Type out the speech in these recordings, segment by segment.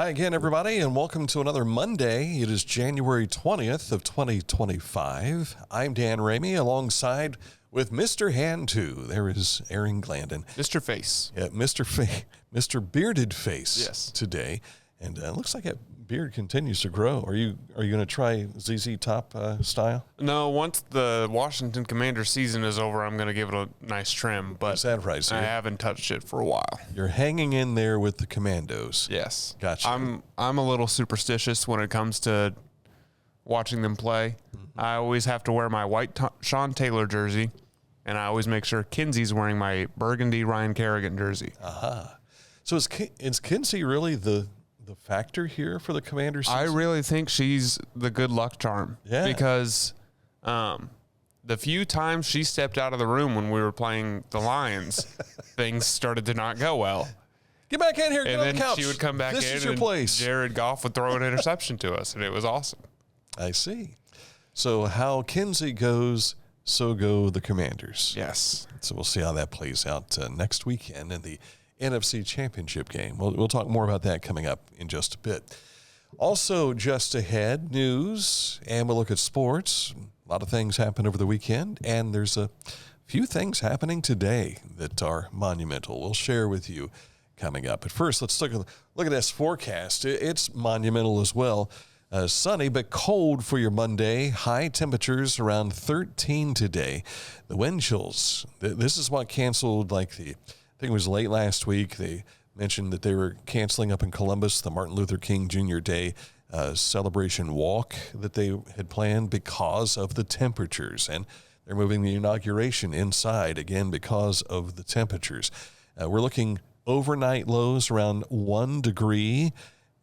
Hi again, everybody, and welcome to another Monday. It is January 20th of 2025. I'm Dan Ramey, alongside with Mr. Hand 2. There is Aaron Glandon. Mr. Face. Yeah, Mr. Bearded Face. Yes. Today. And it looks like that beard continues to grow. Are you going to try ZZ Top style? No, once the Washington Commander season is over, I'm going to give it a nice trim. But Is that right, sir? I haven't touched it for a while. You're hanging in there with the Commandos. Yes. Gotcha. I'm a little superstitious when it comes to watching them play. Mm-hmm. I always have to wear my white Sean Taylor jersey, and I always make sure Kinsey's wearing my burgundy Ryan Kerrigan jersey. Aha. So is Kinsey really the factor here for the Commanders? I really think she's the good luck charm. Yeah. Because the few times she stepped out of the room when we were playing the Lions, things started to not go well. Get back in here, and then couch. she would come back this in is your and place. Jared Goff would throw an interception to us, and it was awesome. I see. So how Kinsey goes, so go the Commanders. Yes. So we'll see how that plays out next weekend in the NFC Championship game. We'll talk more about that coming up in just a bit. Also, just ahead, news, and we'll look at sports. A lot of things happened over the weekend, and there's a few things happening today that are monumental. We'll share with you coming up. But first, let's look at this forecast. It's monumental as well. Sunny but cold for your Monday. High temperatures around 13 today. The wind chills. This is what canceled I think it was late last week. They mentioned that they were canceling up in Columbus the Martin Luther King Jr. Day celebration walk that they had planned because of the temperatures. And they're moving the inauguration inside, again, because of the temperatures. We're looking overnight lows around 1 degree,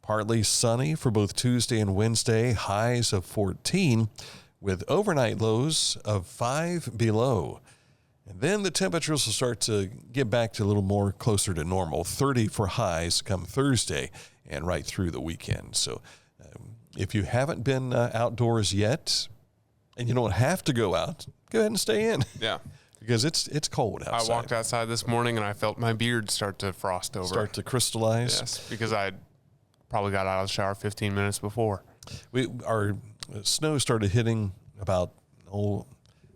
partly sunny for both Tuesday and Wednesday, highs of 14, with overnight lows of 5 below. And then the temperatures will start to get back to a little more closer to normal, 30 for highs come Thursday and right through the weekend. So if you haven't been outdoors yet and you don't have to go out, go ahead and stay in. Yeah. Because it's cold outside. I walked outside this morning and I felt my beard start to frost over. Start to crystallize? Yes, because I probably got out of the shower 15 minutes before. Our snow started hitting about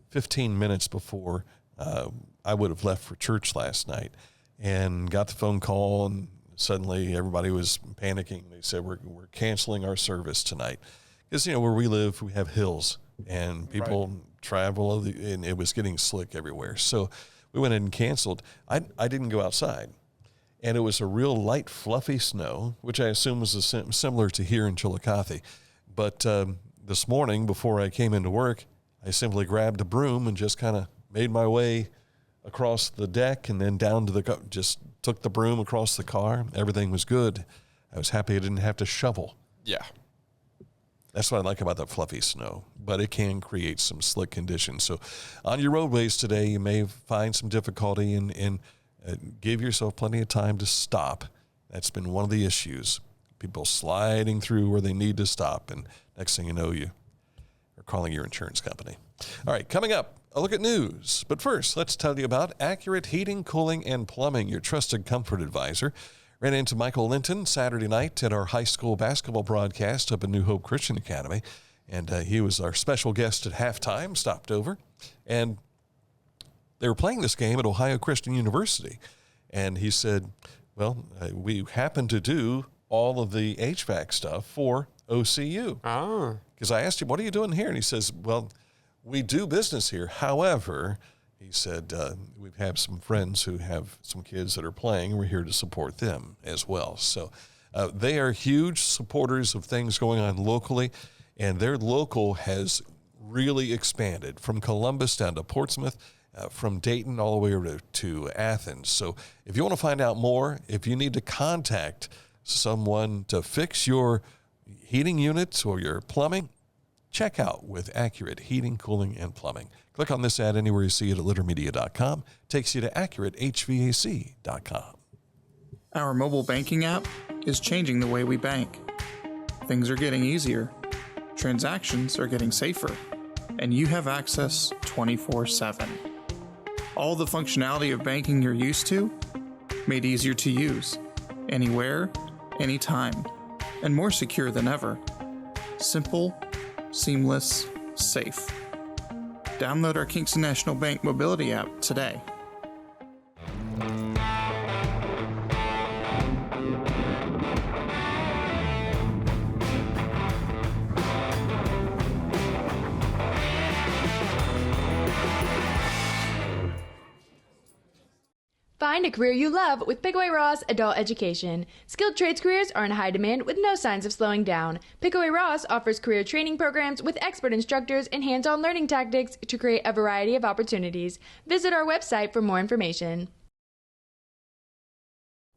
15 minutes before I would have left for church last night, and got the phone call, and suddenly everybody was panicking. They said, we're canceling our service tonight. Because, where we live, we have hills, and people travel, and it was getting slick everywhere. So we went ahead and canceled. I didn't go outside, and it was a real light, fluffy snow, which I assume was similar to here in Chillicothe. But this morning, before I came into work, I simply grabbed a broom and just kind of made my way across the deck and then down to just took the broom across the car. Everything was good. I was happy I didn't have to shovel. Yeah. That's what I like about that fluffy snow, but it can create some slick conditions. So on your roadways today, you may find some difficulty and give yourself plenty of time to stop. That's been one of the issues. People sliding through where they need to stop, and next thing you know, you are calling your insurance company. All right, coming up, a look at news. But first, let's tell you about Accurate Heating, Cooling, and Plumbing, your trusted comfort advisor. Ran into Michael Linton Saturday night at our high school basketball broadcast up in New Hope Christian Academy. And he was our special guest at halftime, stopped over. And they were playing this game at Ohio Christian University. And he said, well, we happen to do all of the HVAC stuff for OCU. Oh. Because I asked him, what are you doing here? And he says, well, we do business here. However, he said, we have some friends who have some kids that are playing, and we're here to support them as well. So they are huge supporters of things going on locally, and their local has really expanded from Columbus down to Portsmouth, from Dayton all the way over to Athens. So if you want to find out more, if you need to contact someone to fix your heating units or your plumbing, check out with Accurate Heating, Cooling, and Plumbing. Click on this ad anywhere you see it at littermedia.com. Takes you to AccurateHVAC.com. Our mobile banking app is changing the way we bank. Things are getting easier. Transactions are getting safer. And you have access 24/7. All the functionality of banking you're used to, made easier to use. Anywhere, anytime. and more secure than ever. Simple, seamless, safe. Download our Kingston National Bank mobility app today. Find a career you love with Pickaway Ross Adult Education. Skilled trades careers are in high demand with no signs of slowing down. Pickaway Ross offers career training programs with expert instructors and hands-on learning tactics to create a variety of opportunities. Visit our website for more information.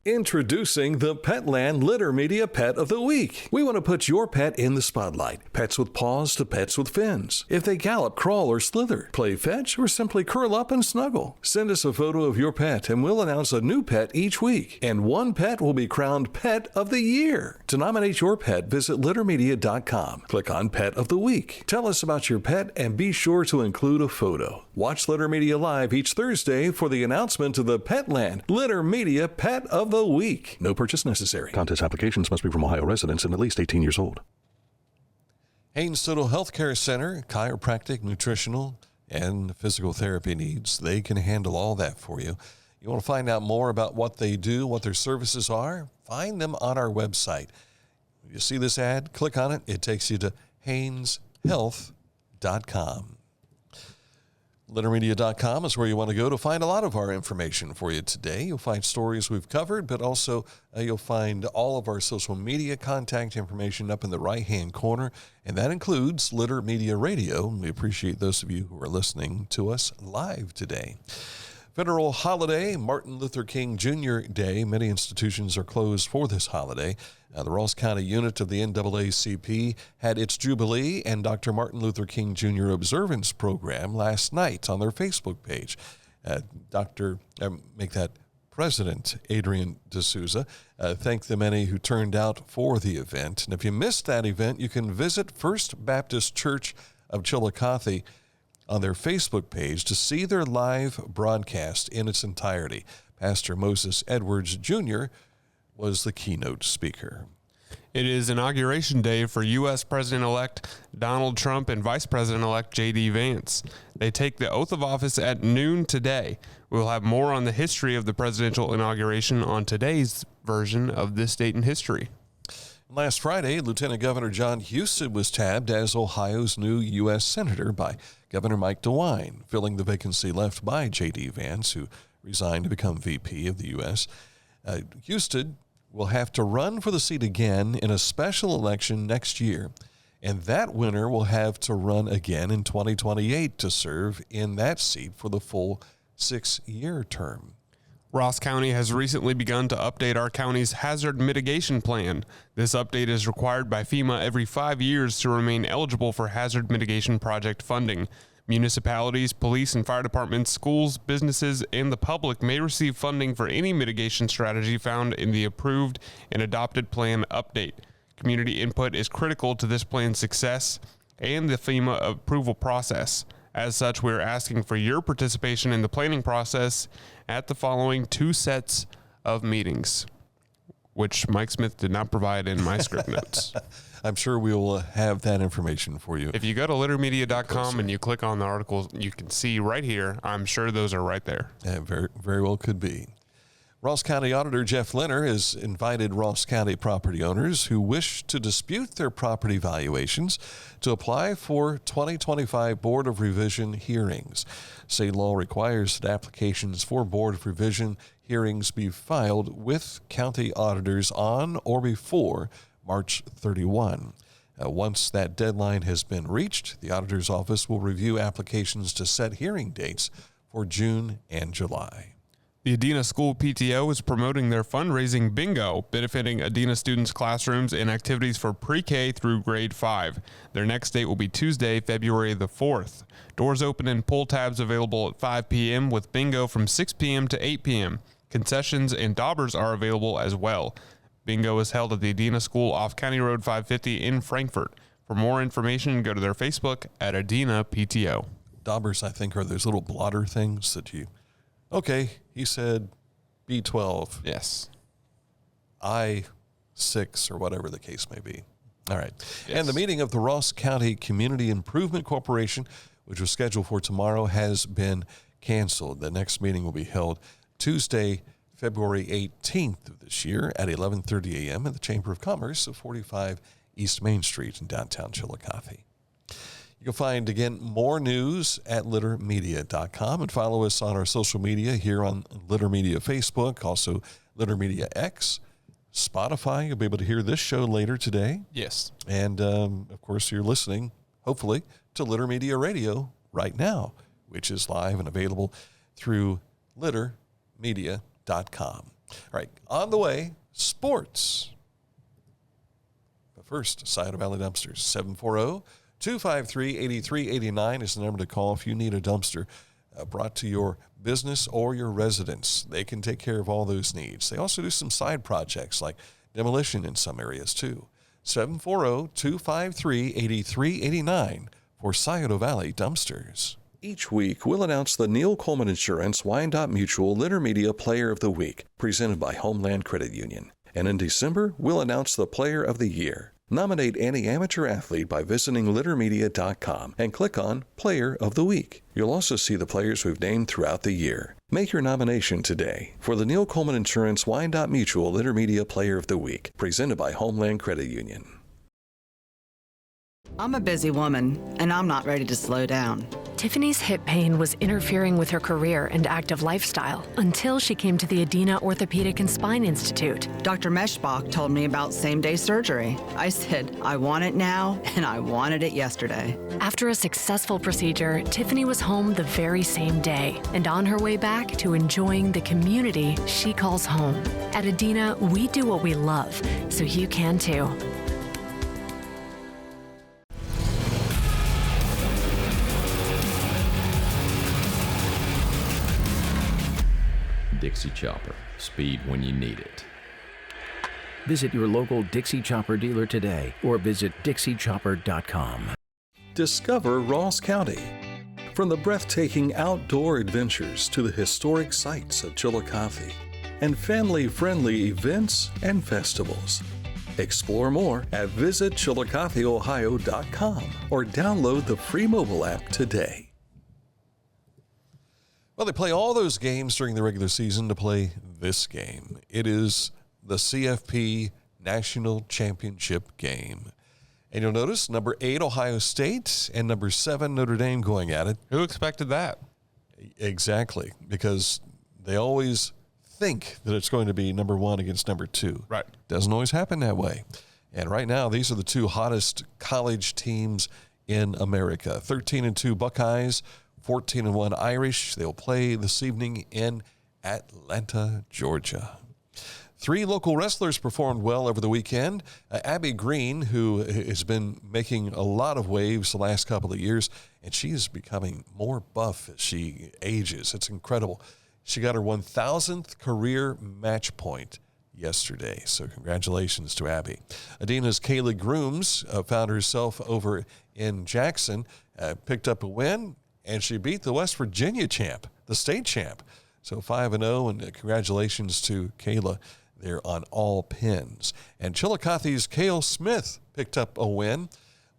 Introducing the Petland Litter Media Pet of the Week. We want to put your pet in the spotlight. Pets with paws to pets with fins. If they gallop, crawl, or slither, play fetch, or simply curl up and snuggle. Send us a photo of your pet and we'll announce a new pet each week. And one pet will be crowned Pet of the Year. To nominate your pet, visit littermedia.com. Click on Pet of the Week. Tell us about your pet and be sure to include a photo. Watch Litter Media Live each Thursday for the announcement of the Petland Litter Media Pet of the Week. No purchase necessary. Contest applications must be from Ohio residents and at least 18 years old. Haynes Total Healthcare Center, chiropractic, nutritional, and physical therapy needs. They can handle all that for you. You want to find out more about what they do, what their services are? Find them on our website. You see this ad? Click on it. It takes you to HaynesHealth.com. Littermedia.com is where you want to go to find a lot of our information for you today. You'll find stories we've covered, but also you'll find all of our social media contact information up in the right-hand corner, and that includes Litter Media Radio. We appreciate those of you who are listening to us live today. Federal holiday, Martin Luther King Jr. Day. Many institutions are closed for this holiday. The Ross County unit of the NAACP had its Jubilee and Dr. Martin Luther King Jr. observance program last night on their Facebook page. President Adrian D'Souza thanked the many who turned out for the event. And if you missed that event, you can visit First Baptist Church of Chillicothe on their Facebook page to see their live broadcast in its entirety. Pastor Moses Edwards Jr. was the keynote speaker. It is Inauguration Day for U.S. President-elect Donald Trump and Vice President-elect J.D. Vance. They take the oath of office at noon today. We will have more on the history of the presidential inauguration on today's version of This Date in History. Last Friday, Lieutenant Governor John Husted was tabbed as Ohio's new U.S. Senator by Governor Mike DeWine, filling the vacancy left by J.D. Vance, who resigned to become VP of the U.S. Husted will have to run for the seat again in a special election next year, and that winner will have to run again in 2028 to serve in that seat for the full 6-year term. Ross County has recently begun to update our county's hazard mitigation plan. This update is required by FEMA every 5 years to remain eligible for hazard mitigation project funding. Municipalities, police and fire departments, schools, businesses, and the public may receive funding for any mitigation strategy found in the approved and adopted plan update. Community input is critical to this plan's success and the FEMA approval process. As such, we are asking for your participation in the planning process at the following 2 sets of meetings, which Mike Smith did not provide in my script notes. I'm sure we will have that information for you. If you go to littermedia.com and you click on the articles, you can see right here. I'm sure those are right there. Yeah, very, very well could be. Ross County Auditor Jeff Lenner has invited Ross County property owners who wish to dispute their property valuations to apply for 2025 Board of Revision hearings. State law requires that applications for Board of Revision hearings be filed with county auditors on or before March 31. Once that deadline has been reached, the auditor's office will review applications to set hearing dates for June and July. The Adena School PTO is promoting their fundraising bingo, benefiting Adena students' classrooms and activities for pre-K through grade 5. Their next date will be Tuesday, February the 4th. Doors open and pull tabs available at 5 p.m. with bingo from 6 p.m. to 8 p.m. Concessions and daubers are available as well. Bingo is held at the Adena School off County Road 550 in Frankfort. For more information, go to their Facebook at Adena PTO. Daubers, I think, are those little blotter things that you... Okay, he said B12. Yes. I 6 or whatever the case may be. All right. Yes. And the meeting of the Ross County Community Improvement Corporation, which was scheduled for tomorrow, has been canceled. The next meeting will be held Tuesday, February 18th of this year at 11:30 a.m. at the Chamber of Commerce of 45 East Main Street in downtown Chillicothe. You can find, again, more news at littermedia.com and follow us on our social media here on Litter Media Facebook, also Litter Media X, Spotify. You'll be able to hear this show later today. Yes. And, of course, you're listening, hopefully, to Litter Media Radio right now, which is live and available through littermedia.com. All right, on the way, sports. But first, Scioto Valley Dumpsters, 740-253-8389 is the number to call if you need a dumpster brought to your business or your residence. They can take care of all those needs. They also do some side projects like demolition in some areas too. 740-253-8389 for Scioto Valley Dumpsters. Each week, we'll announce the Neil Coleman Insurance Wyandotte Mutual Litter Media Player of the Week, presented by Homeland Credit Union. And in December, we'll announce the Player of the Year. Nominate any amateur athlete by visiting littermedia.com and click on Player of the Week. You'll also see the players we've named throughout the year. Make your nomination today for the Neil Coleman Insurance Wyandotte Mutual Litter Media Player of the Week, presented by Homeland Credit Union. I'm a busy woman, and I'm not ready to slow down. Tiffany's hip pain was interfering with her career and active lifestyle until she came to the Adena Orthopedic and Spine Institute. Dr. Meshbach told me about same-day surgery. I said, I want it now, and I wanted it yesterday. After a successful procedure, Tiffany was home the very same day and on her way back to enjoying the community she calls home. At Adena, we do what we love, so you can too. Dixie Chopper. Speed when you need it. Visit your local Dixie Chopper dealer today or visit dixiechopper.com. Discover Ross County. From the breathtaking outdoor adventures to the historic sights of Chillicothe and family-friendly events and festivals. Explore more at visitchillicotheohio.com or download the free mobile app today. Well, they play all those games during the regular season to play this game. It is the CFP National Championship game. And you'll notice number 8, Ohio State, and number 7, Notre Dame going at it. Who expected that? Exactly, because they always think that it's going to be number 1 against number 2. Right. Doesn't always happen that way. And right now, these are the two hottest college teams in America. 13-2 Buckeyes, 14-1 Irish. They'll play this evening in Atlanta, Georgia. 3 local wrestlers performed well over the weekend. Abby Green, who has been making a lot of waves the last couple of years, and she is becoming more buff as she ages. It's incredible. She got her 1,000th career match point yesterday, so congratulations to Abby. Adena's Kayla Grooms found herself over in Jackson, picked up a win, and she beat the West Virginia champ, the state champ. So 5-0, and congratulations to Kayla there on all pins. And Chillicothe's Cale Smith picked up a win,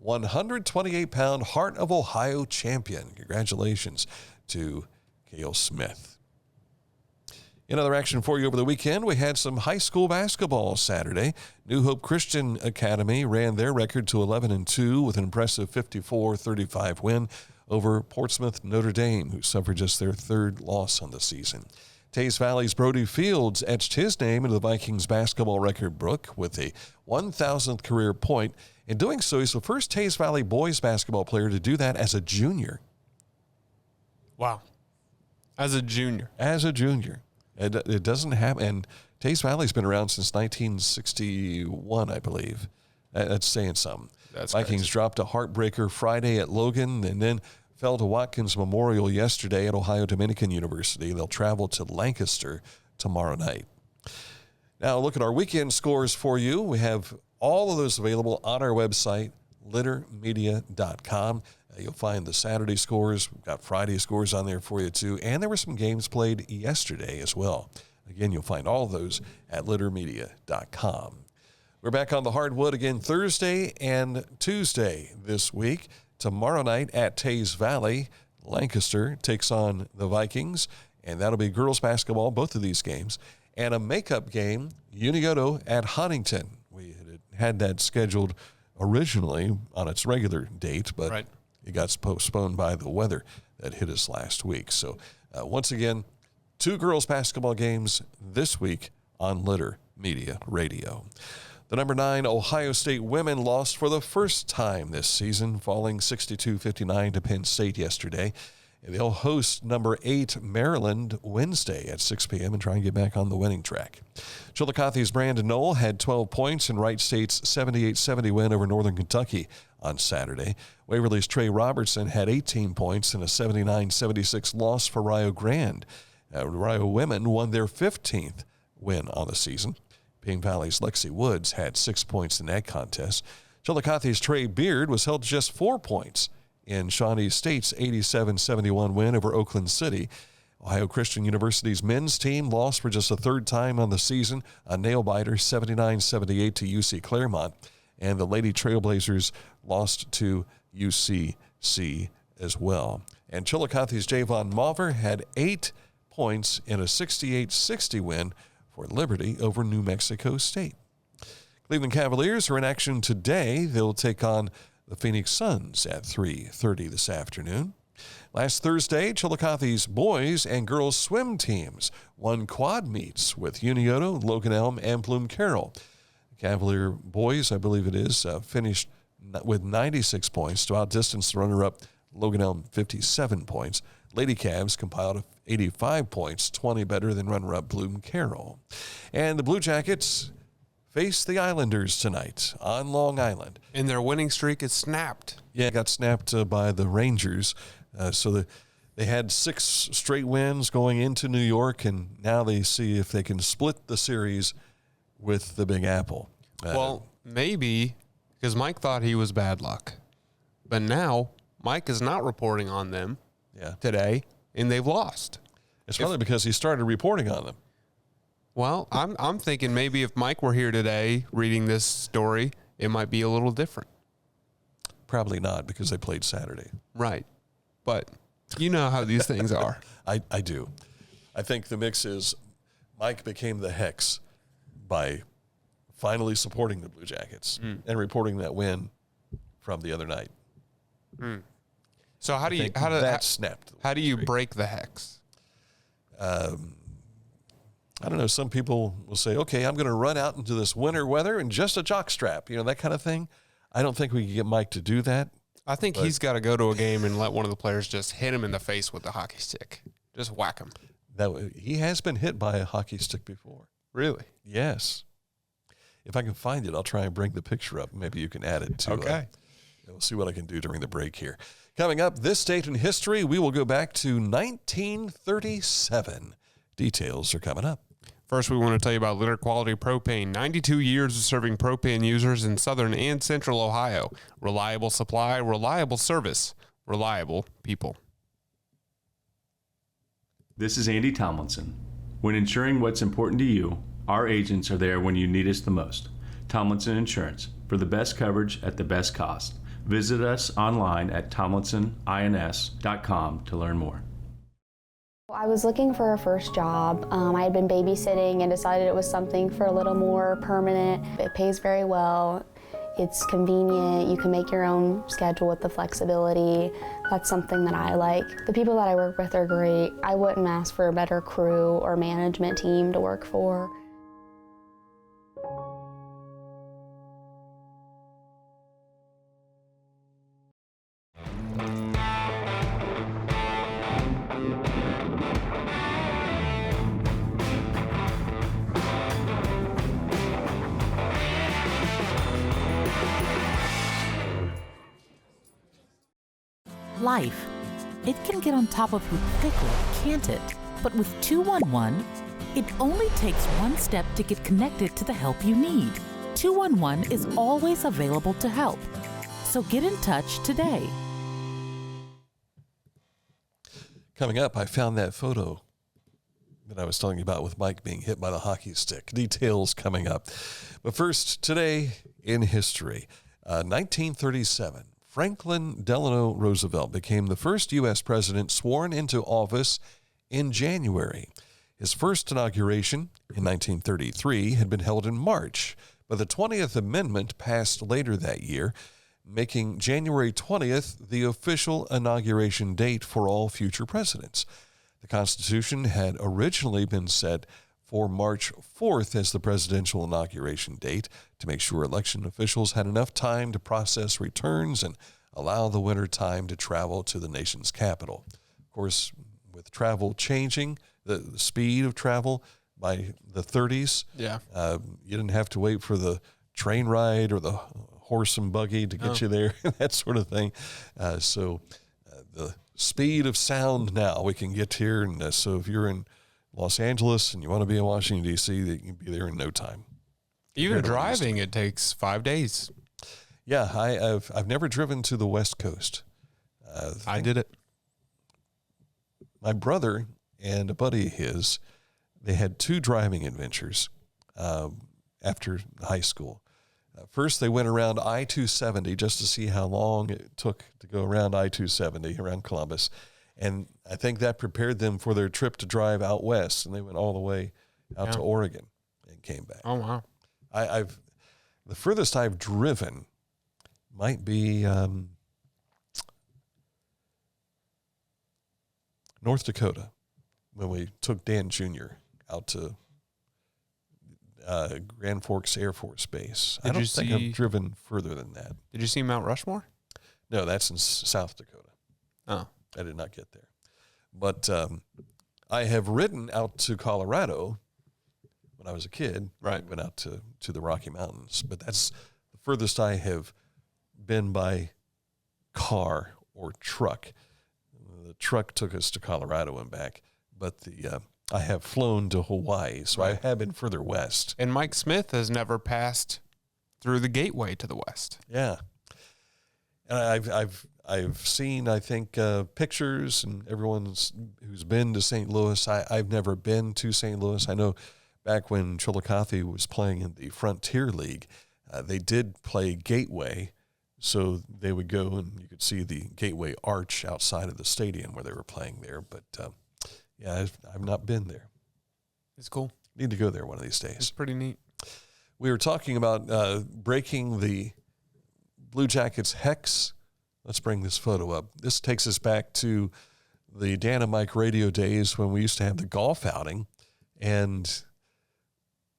128-pound Heart of Ohio champion. Congratulations to Cale Smith. In other action for you over the weekend, we had some high school basketball Saturday. New Hope Christian Academy ran their record to 11-2 with an impressive 54-35 win over Portsmouth Notre Dame, who suffered just their 3rd loss on the season. Teays Valley's Brody Fields etched his name into the Vikings basketball record book with a 1,000th career point. In doing so, he's the first Teays Valley boys basketball player to do that as a junior. Wow. As a junior. As a junior. It doesn't happen. And Teays Valley's been around since 1961, I believe. That's saying something. That's Vikings crazy. dropped a heartbreaker Friday at Logan and then fell to Watkins Memorial yesterday at Ohio Dominican University. They'll travel to Lancaster tomorrow night. Now, look at our weekend scores for you. We have all of those available on our website, littermedia.com. You'll find the Saturday scores. We've got Friday scores on there for you, too. And there were some games played yesterday as well. Again, you'll find all of those at littermedia.com. We're back on the hardwood again Thursday and Tuesday this week. Tomorrow night at Teays Valley, Lancaster takes on the Vikings, and that'll be girls basketball, both of these games, and a makeup game, Inauguration at Huntington. We had that scheduled originally on its regular date, but it got postponed by the weather that hit us last week. So once again, 2 girls basketball games this week on Litter Media Radio. The number 9 Ohio State women lost for the first time this season, falling 62-59 to Penn State yesterday. And they'll host number 8 Maryland Wednesday at 6 p.m. and try and get back on the winning track. Chillicothe's Brandon Knoll had 12 points in Wright State's 78-70 win over Northern Kentucky on Saturday. Waverly's Trey Robertson had 18 points in a 79-76 loss for Rio Grande. Rio women won their 15th win on the season. Payne Valley's Lexi Woods had 6 points in that contest. Chillicothe's Trey Beard was held to just 4 points in Shawnee State's 87-71 win over Oakland City. Ohio Christian University's men's team lost for just the 3rd time on the season, a nail-biter 79-78 to UC Claremont. And the Lady Trailblazers lost to UCC as well. And Chillicothe's Javon Malver had 8 points in a 68-60 win for Liberty over New Mexico State. Cleveland Cavaliers are in action today. They'll take on the Phoenix Suns at 3:30 this afternoon. Last Thursday, Chillicothe's boys and girls swim teams won quad meets with Unioto, Logan Elm, and Plume Carroll. Cavalier boys, I believe it is, finished with 96 points to outdistance the runner-up Logan Elm 57 points. Lady Cavs compiled 85 points, 20 better than runner-up Plume Carroll. And the Blue Jackets face the Islanders tonight on Long Island. And their winning streak is snapped. Yeah, it got snapped by the Rangers. So they had 6 straight wins going into New York, and now they see if they can split the series with the Big Apple. Well, maybe, because Mike thought he was bad luck. But now Mike is not reporting on them today, and they've lost. It's probably because he started reporting on them. Well, I'm thinking maybe if Mike were here today reading this story, it might be a little different. Probably not, because they played Saturday. Right. But you know how these things are. I do. I think the mix is Mike became the hex by finally supporting the Blue Jackets and reporting that win from the other night. So how do you break the hex? I don't know. Some people will say, okay, I'm going to run out into this winter weather and just a jockstrap, that kind of thing. I don't think we can get Mike to do that. I think he's got to go to a game and let one of the players just hit him in the face with a hockey stick. Just whack him. He has been hit by a hockey stick before. Really? Yes. If I can find it, I'll try and bring the picture up. Maybe you can add it to Okay. We'll see what I can do during the break here. Coming up, this date in history, we will go back to 1937. Details are coming up. First, we want to tell you about Litter Quality Propane. 92 years of serving propane users in southern and central Ohio. Reliable supply, reliable service, reliable people. This is Andy Tomlinson. When ensuring what's important to you, our agents are there when you need us the most. Tomlinson Insurance, for the best coverage at the best cost. Visit us online at tomlinsonins.com to learn more. I was looking for a first job. I had been babysitting and decided it was something for a little more permanent. It pays very well. It's convenient. You can make your own schedule with the flexibility. That's something that I like. The people that I work with are great. I wouldn't ask for a better crew or management team to work for. Life. It can get on top of you quickly, can't it? But with 211, it only takes one step to get connected to the help you need. 211 is always available to help. So get in touch today. Coming up, I found that photo that I was telling you about with Mike being hit by the hockey stick. Details coming up. But first, today in history, 1937, Franklin Delano Roosevelt became the first U.S. president sworn into office in January. His first inauguration in 1933 had been held in March, but the 20th Amendment passed later that year, making January 20th the official inauguration date for all future presidents. The Constitution had originally been set for March 4th as the presidential inauguration date to make sure election officials had enough time to process returns and allow the winter time to travel to the nation's capital. Of course, with travel changing, the speed of travel by the 30s, you didn't have to wait for the train ride or the horse and buggy to get you there, that sort of thing. So the speed of sound now, we can get here. And so if you're in Los Angeles and you want to be in Washington, D.C., you can be there in no time. Even driving, it takes 5 days. Yeah, I've never driven to the West Coast. I did it. My brother and a buddy of his, they had 2 driving adventures after high school. First, they went around I-270 just to see how long it took to go around I-270 around Columbus. And I think that prepared them for their trip to drive out west. And they went all the way out to Oregon and came back. Oh, wow. The furthest I've driven might be North Dakota when we took Dan Jr. out to Grand Forks Air Force Base. I don't think I've driven further than that. Did you see Mount Rushmore? No, that's in South Dakota. Oh. I did not get there. But I have ridden out to Colorado when I was a kid. Right. Went out to the Rocky Mountains. But that's the furthest I have been by car or truck. The truck took us to Colorado and back. But I have flown to Hawaii, so I have been further west. And Mike Smith has never passed through the gateway to the west. Yeah. And I've seen, I think, pictures, and everyone who's been to St. Louis. I've never been to St. Louis. I know back when Chillicothe was playing in the Frontier League, they did play Gateway, so they would go and you could see the Gateway Arch outside of the stadium where they were playing there. But, I've not been there. It's cool. Need to go there one of these days. It's pretty neat. We were talking about breaking the Blue Jackets hex. Let's bring this photo up. This takes us back to the Dan and Mike radio days when we used to have the golf outing. And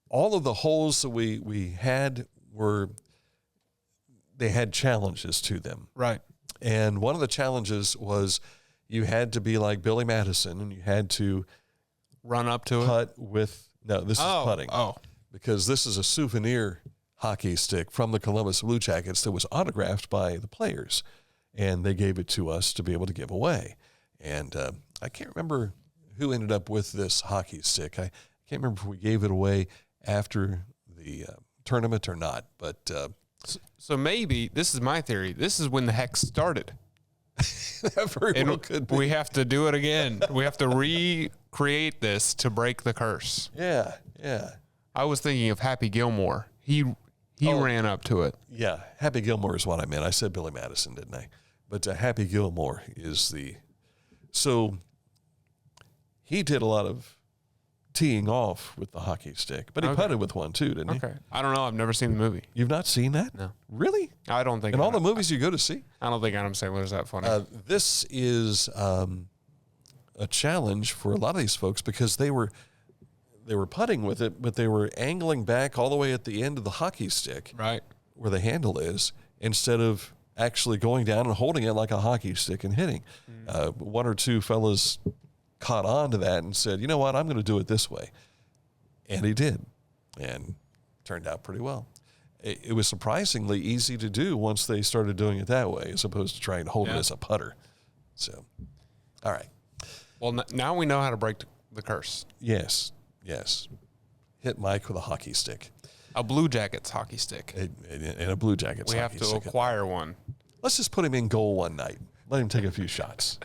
all of the holes that we had they had challenges to them. Right. And one of the challenges was you had to be like Billy Madison and you had to run up to putt with, no, this is putting. Oh. Because this is a souvenir hockey stick from the Columbus Blue Jackets that was autographed by the players. And they gave it to us to be able to give away. And I can't remember who ended up with this hockey stick. I can't remember if we gave it away after the tournament or not. But so maybe, this is my theory, this is when the hex started. That very well could be. We have to do it again. We have to recreate this to break the curse. Yeah. I was thinking of Happy Gilmore. He ran up to it. Yeah, Happy Gilmore is what I meant. I said Billy Madison, didn't I? But Happy Gilmore is so he did a lot of teeing off with the hockey stick, but he putted with one too, didn't he? Okay. I don't know. I've never seen the movie. You've not seen that? No. Really? I don't think. In all the movies you go to see? I don't think Adam Sandler is that funny. This is a challenge for a lot of these folks because they were putting with it, but they were angling back all the way at the end of the hockey stick, right where the handle is, instead of actually going down and holding it like a hockey stick and hitting. One or two fellas caught on to that and said, you know what, I'm going to do it this way. And he did, and turned out pretty well. It was surprisingly easy to do once they started doing it that way, as opposed to trying to hold it as a putter. So, all right. Well, now we know how to break the curse. Yes. Hit Mike with a hockey stick. A Blue Jackets hockey stick. And a Blue Jackets hockey stick. We have to acquire one. Let's just put him in goal one night. Let him take a few shots.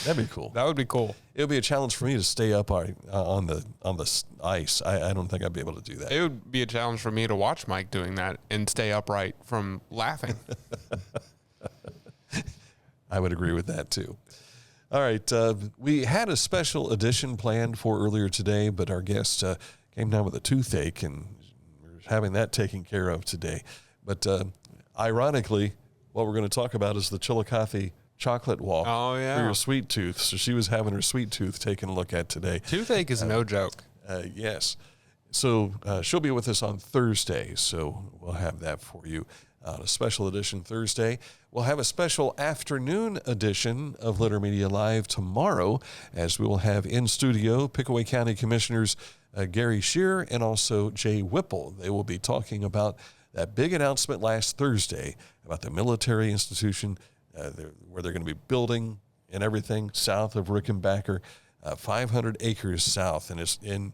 That'd be cool. That would be cool. It would be a challenge for me to stay up on the ice. I don't think I'd be able to do that. It would be a challenge for me to watch Mike doing that and stay upright from laughing. I would agree with that too. All right. We had a special edition planned for earlier today, but our guest came down with a toothache, and we're having that taken care of today. But ironically, what we're going to talk about is the Chillicothe chocolate walk for your sweet tooth. So she was having her sweet tooth taken a look at today. Toothache is no joke. Yes. So she'll be with us on Thursday. So we'll have that for you on a special edition Thursday. We'll have a special afternoon edition of Litter Media Live tomorrow, as we will have in studio Pickaway County Commissioners Gary Shearer and also Jay Whipple. They will be talking about that big announcement last Thursday about the military institution where they're going to be building and everything south of Rickenbacker, 500 acres south. And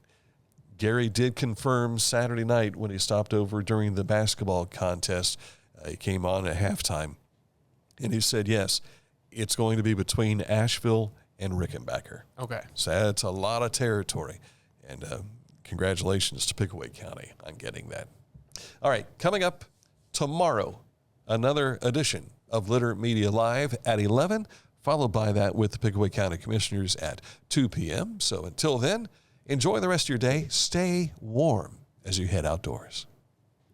Gary did confirm Saturday night when he stopped over during the basketball contest. He came on at halftime, and he said, yes, it's going to be between Asheville and Rickenbacker. Okay. So that's a lot of territory. And congratulations to Pickaway County on getting that. All right, coming up tomorrow, another edition of Litter Media Live at 11, followed by that with the Pickaway County Commissioners at 2 p.m. So until then, enjoy the rest of your day. Stay warm as you head outdoors.